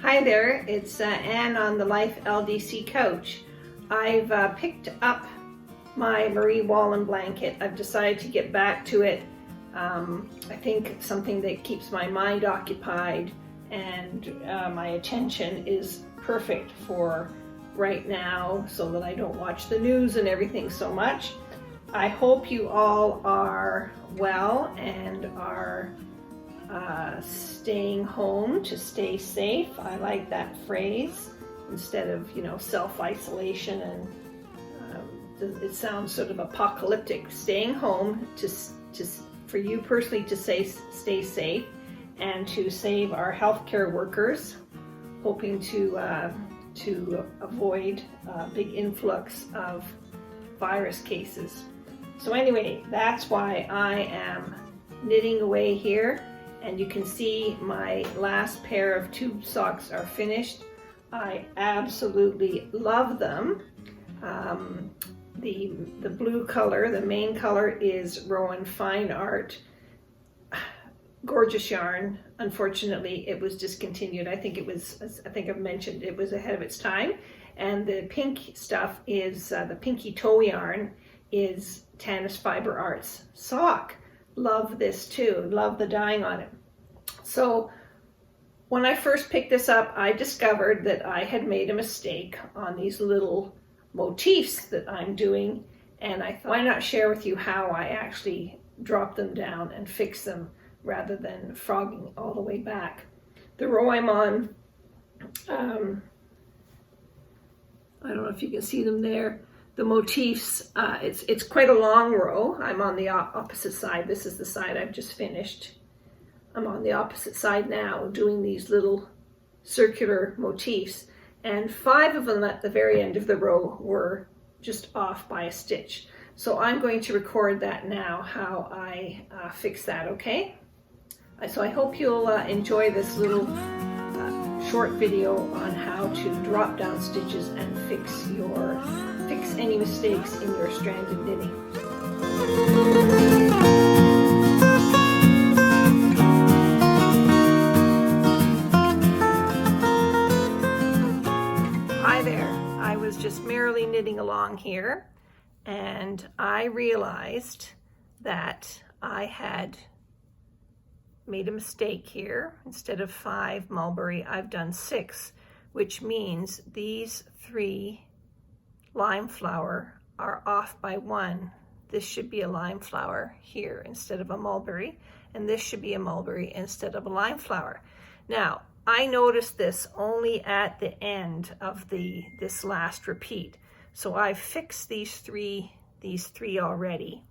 Hi there, it's Anne on the Life LDC couch. I've picked up my Marie Wallen blanket. I've decided to get back to it. I think something that keeps my mind occupied and my attention is perfect for right now so that I don't watch the news and everything so much. I hope you all are well and are staying home to stay safe. I like that phrase instead of, self-isolation, and it sounds sort of apocalyptic. Staying home for you personally to stay safe and to save our healthcare workers, hoping to avoid a big influx of virus cases. So anyway, that's why I am knitting away here. And you can see my last pair of tube socks are finished. I absolutely love them. The blue color, the main color, is Rowan Fine Art. Gorgeous yarn. Unfortunately, it was discontinued. I think I've mentioned it was ahead of its time. And the pink stuff is, the pinky toe yarn is Tanis Fiber Arts sock. Love this too, love the dyeing on it. So when I first picked this up, I discovered that I had made a mistake on these little motifs that I'm doing, and I thought, why not share with you how I actually drop them down and fix them rather than frogging all the way back. The row I'm on, I don't know if you can see them there. The motifs, it's quite a long row. I'm on the opposite side. This is the side I've just finished. I'm on the opposite side now doing these little circular motifs, and 5 of them at the very end of the row were just off by a stitch. So I'm going to record that now, how I fix that, okay? So I hope you'll enjoy this little short video on how to drop down stitches and fix any mistakes in your stranded knitting. Hi there, I was just merrily knitting along here and I realized that I had made a mistake here. Instead of 5 mulberry, I've done 6, which means these 3 lime flower are off by 1. This should be a lime flower here instead of a mulberry, and this should be a mulberry instead of a lime flower. Now, I noticed this only at the end of this last repeat. So I've fixed these three already.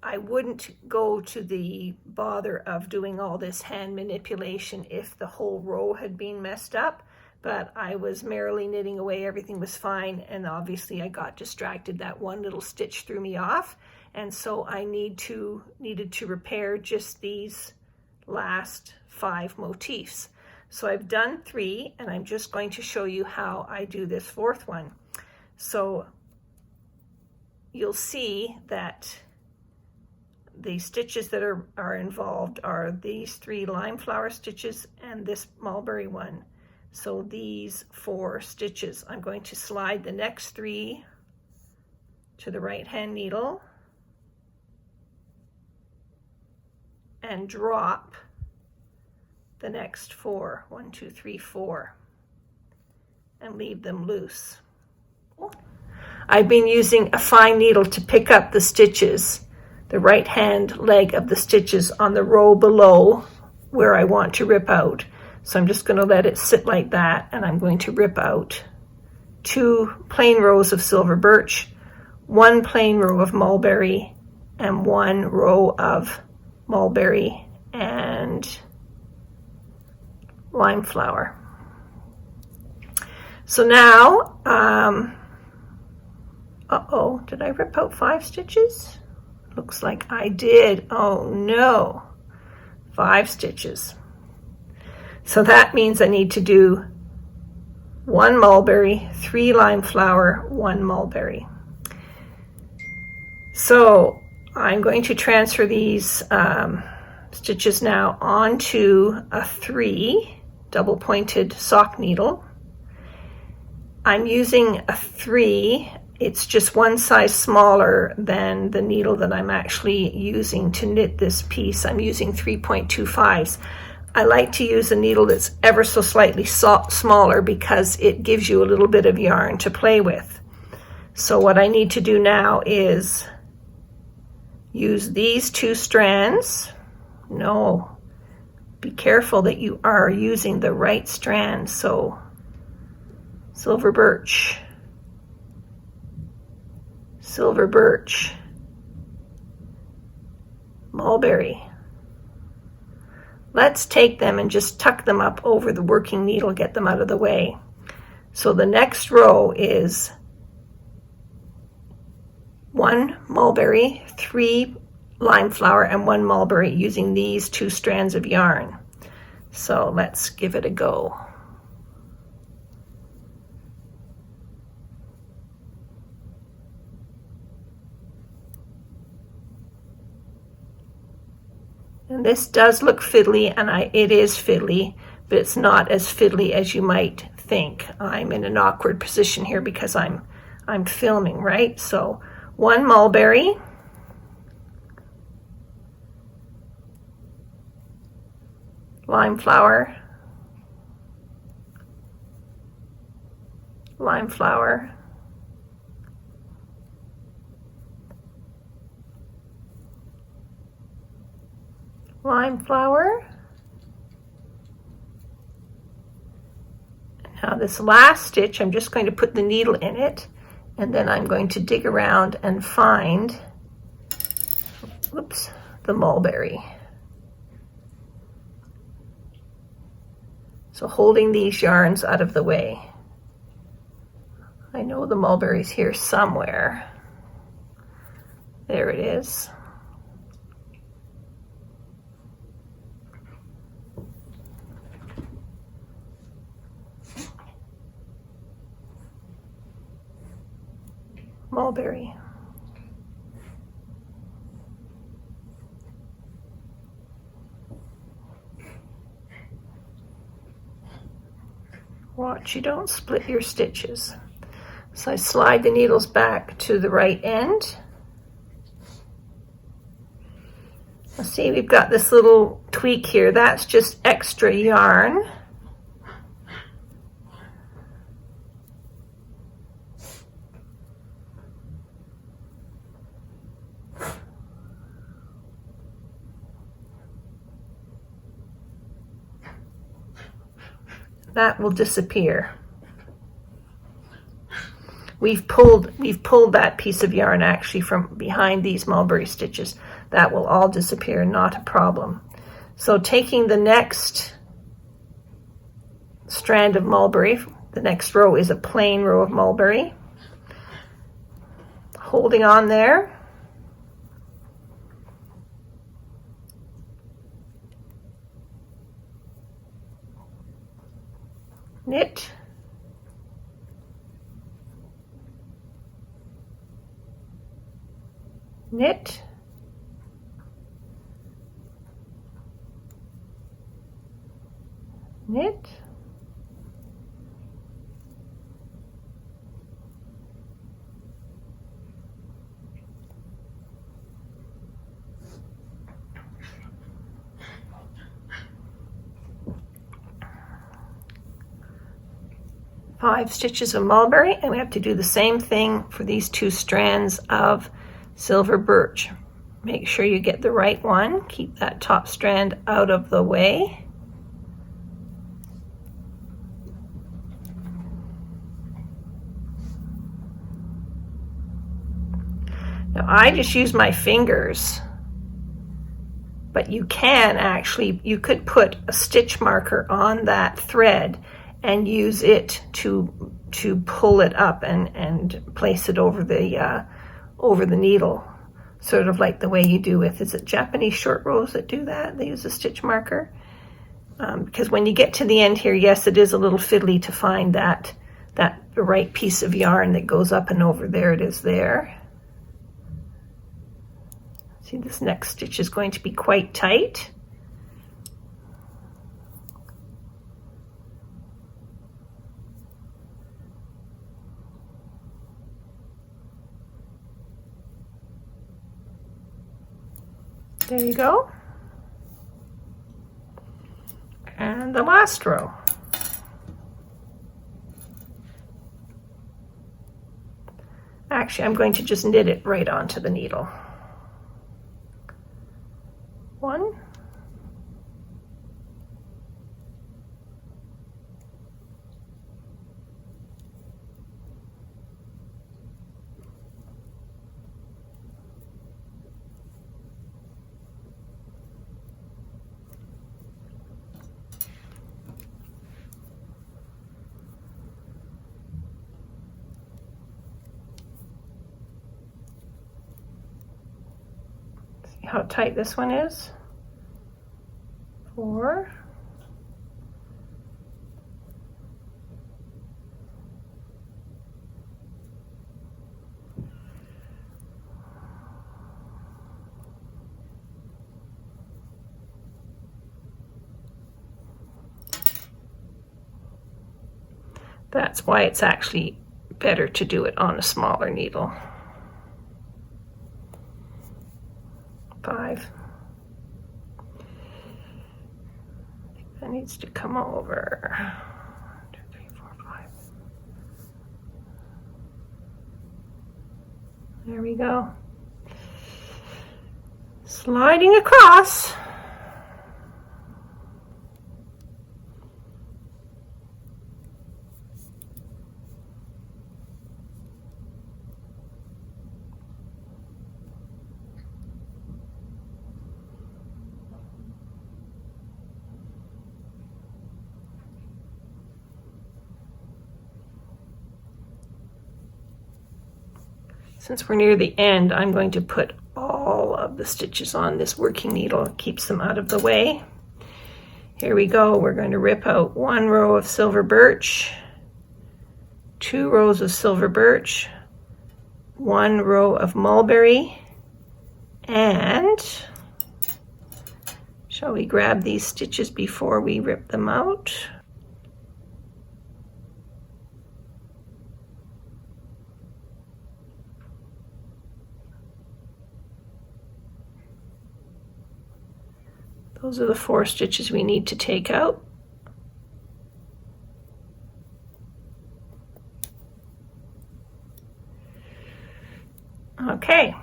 I wouldn't go to the bother of doing all this hand manipulation if the whole row had been messed up, but I was merrily knitting away, everything was fine, and obviously I got distracted. That one little stitch threw me off, and so I needed to repair just these last 5 motifs. So I've done 3, and I'm just going to show you how I do this 4th one. So you'll see that the stitches that are involved are these 3 lime flower stitches and this mulberry one. So these 4 stitches, I'm going to slide the next 3 to the right hand needle and drop the next 4, 1, 2, 3, 4, and leave them loose. I've been using a fine needle to pick up the stitches, the right hand leg of the stitches on the row below where I want to rip out. So I'm just going to let it sit like that, and I'm going to rip out 2 plain rows of silver birch, 1 plain row of mulberry, and 1 row of mulberry and lime flower. So now, did I rip out 5 stitches? Looks like I did. Oh no, 5 stitches. So that means I need to do 1 mulberry, 3 lime flower, 1 mulberry. So I'm going to transfer these stitches now onto a 3 double pointed sock needle. I'm using a 3. It's just one size smaller than the needle that I'm actually using to knit this piece. I'm using 3.25s. I like to use a needle that's ever so slightly smaller because it gives you a little bit of yarn to play with. So what I need to do now is use these 2 strands. No, be careful that you are using the right strand. So silver birch, silver birch, mulberry. Let's take them and just tuck them up over the working needle, get them out of the way. So the next row is 1 mulberry, 3 lime flower, and 1 mulberry using these 2 strands of yarn. So let's give it a go. And this does look fiddly, and it is fiddly, but it's not as fiddly as you might think. I'm in an awkward position here because I'm filming, right? So 1 mulberry, lime flower, lime flower, lime flower. Now this last stitch, I'm just going to put the needle in it, and then I'm going to dig around and find, whoops, the mulberry. So holding these yarns out of the way. I know the mulberry's here somewhere. There it is. Mulberry. Watch you don't split your stitches. So I slide the needles back to the right end. Let's see, we've got this little tweak here. That's just extra yarn. That will disappear. We've pulled that piece of yarn actually from behind these mulberry stitches. That will all disappear, not a problem. So taking the next strand of mulberry, the next row is a plain row of mulberry. Holding on there. Knit, knit, knit, five stitches of mulberry, and we have to do the same thing for these 2 strands of silver birch. Make sure you get the right one. Keep that top strand out of the way. Now I just use my fingers, but you can actually, you could put a stitch marker on that thread and use it to pull it up and place it over the needle, sort of like the way you do with, is it Japanese short rows that do that? They use a stitch marker. Because when you get to the end here, yes, it is a little fiddly to find the right piece of yarn that goes up and over. There it is there. See, this next stitch is going to be quite tight. There you go. And the last row. Actually, I'm going to just knit it right onto the needle. 1, see how tight this one is? 4, that's why it's actually better to do it on a smaller needle. 5. That needs to come over. 1, 2, 3, 4, 5. There we go. Sliding across. Since we're near the end, I'm going to put all of the stitches on this working needle. It keeps them out of the way. Here we go. We're going to rip out 1 row of silver birch, 2 rows of silver birch, 1 row of mulberry, and shall we grab these stitches before we rip them out? Those are the 4 stitches we need to take out. Okay,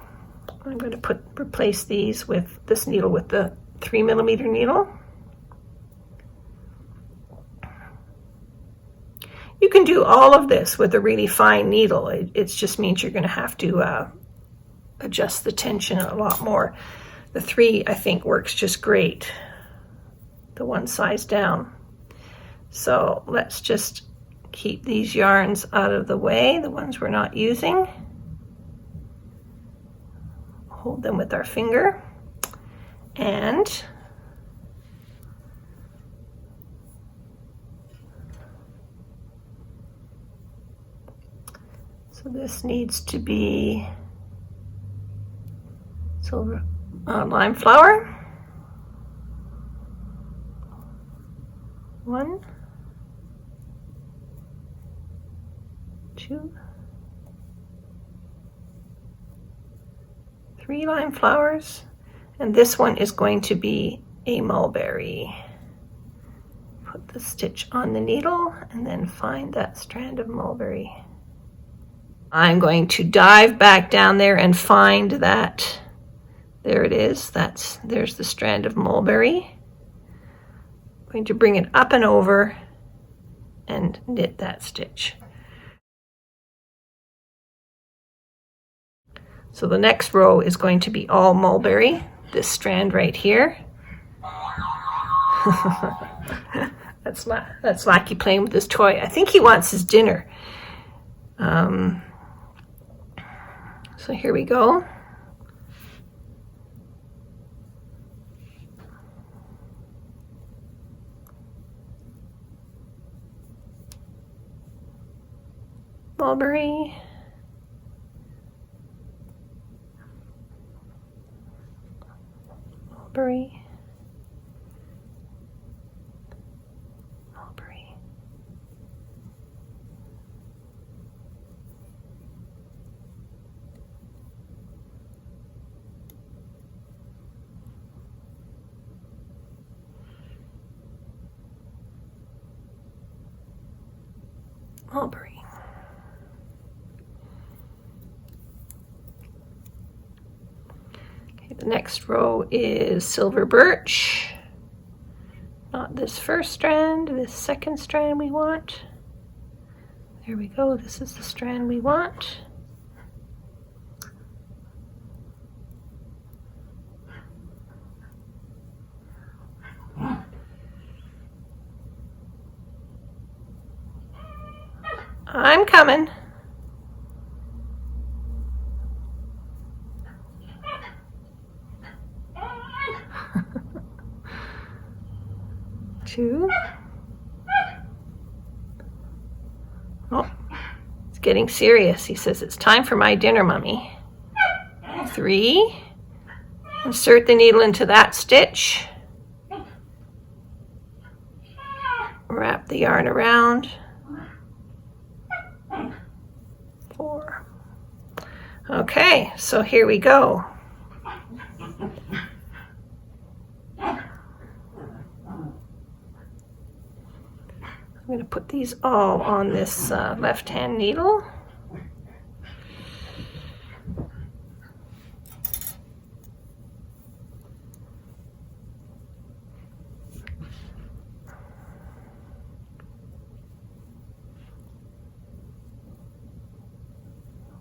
I'm going to replace these with this needle with the 3mm needle. You can do all of this with a really fine needle. It just means you're going to have to adjust the tension a lot more. The 3, I think, works just great, the 1 size down. So let's just keep these yarns out of the way, the ones we're not using. Hold them with our finger, and so this needs to be silver lime flower. 1, 2, 3 lime flowers, and this one is going to be a mulberry. Put the stitch on the needle and then find that strand of mulberry. I'm going to dive back down there and find that. There it is. There's the strand of mulberry. I'm going to bring it up and over and knit that stitch. So the next row is going to be all mulberry, this strand right here. That's Lackey playing with his toy. I think he wants his dinner. So here we go. Mulberry. Mulberry. Mulberry. mulberry. Okay, the next row is silver birch. Not this first strand, this second strand we want. There we go, this is the strand we want. I'm coming. Two. Oh, it's getting serious. He says, it's time for my dinner, Mummy. 3. Insert the needle into that stitch. Wrap the yarn around. 4. Okay, so here we go. I'm going to put these all on this left-hand needle.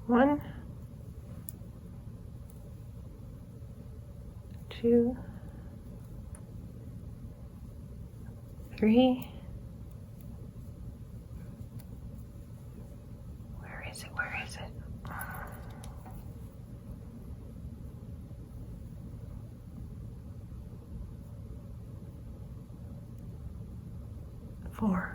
One, 2, 3. Where is it? Where is it? 4.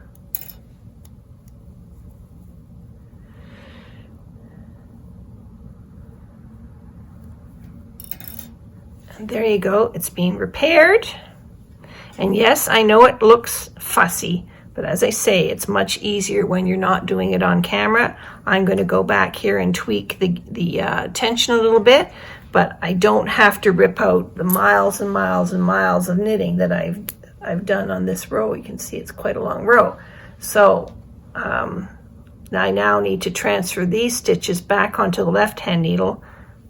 And there you go, it's being repaired. And yes, I know it looks fussy, but as I say, it's much easier when you're not doing it on camera. I'm going to go back here and tweak the tension a little bit, but I don't have to rip out the miles and miles and miles of knitting that I've done on this row. You can see it's quite a long row. So I now need to transfer these stitches back onto the left-hand needle,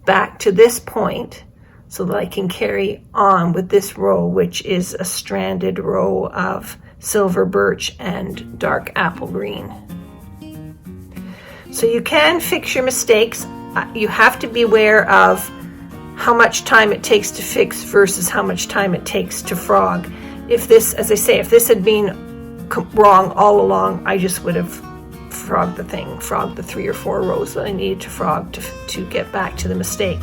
back to this point, so that I can carry on with this row, which is a stranded row of silver birch and dark apple green. So you can fix your mistakes. You have to be aware of how much time it takes to fix versus how much time it takes to frog. If this, as I say, if this had been wrong all along, I just would have frogged the 3 or 4 rows that I needed to frog to get back to the mistake.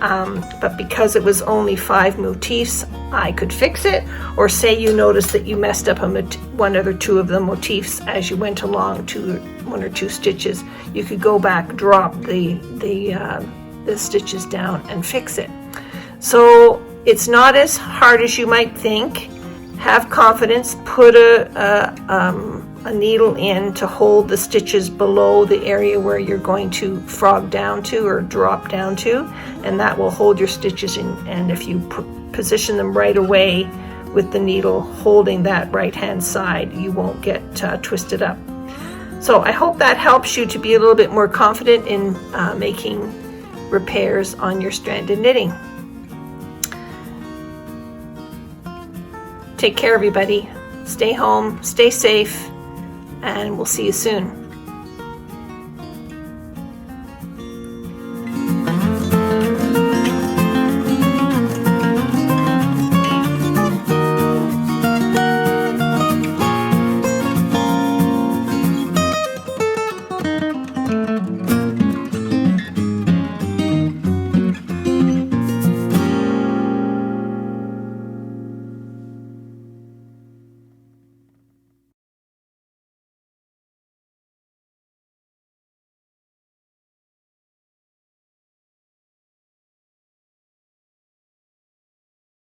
But because it was only 5 motifs, I could fix it. Or say you noticed that you messed up one or 2 of the motifs as you went along, 1 or 2 stitches, you could go back, drop the stitches down and fix it. So it's not as hard as you might think. Have confidence. Put a needle in to hold the stitches below the area where you're going to frog down to or drop down to, and that will hold your stitches in. And if you position them right away with the needle holding that right hand side, you won't get twisted up. So I hope that helps you to be a little bit more confident in making repairs on your stranded knitting. Take care, everybody. Stay home, stay safe, and we'll see you soon.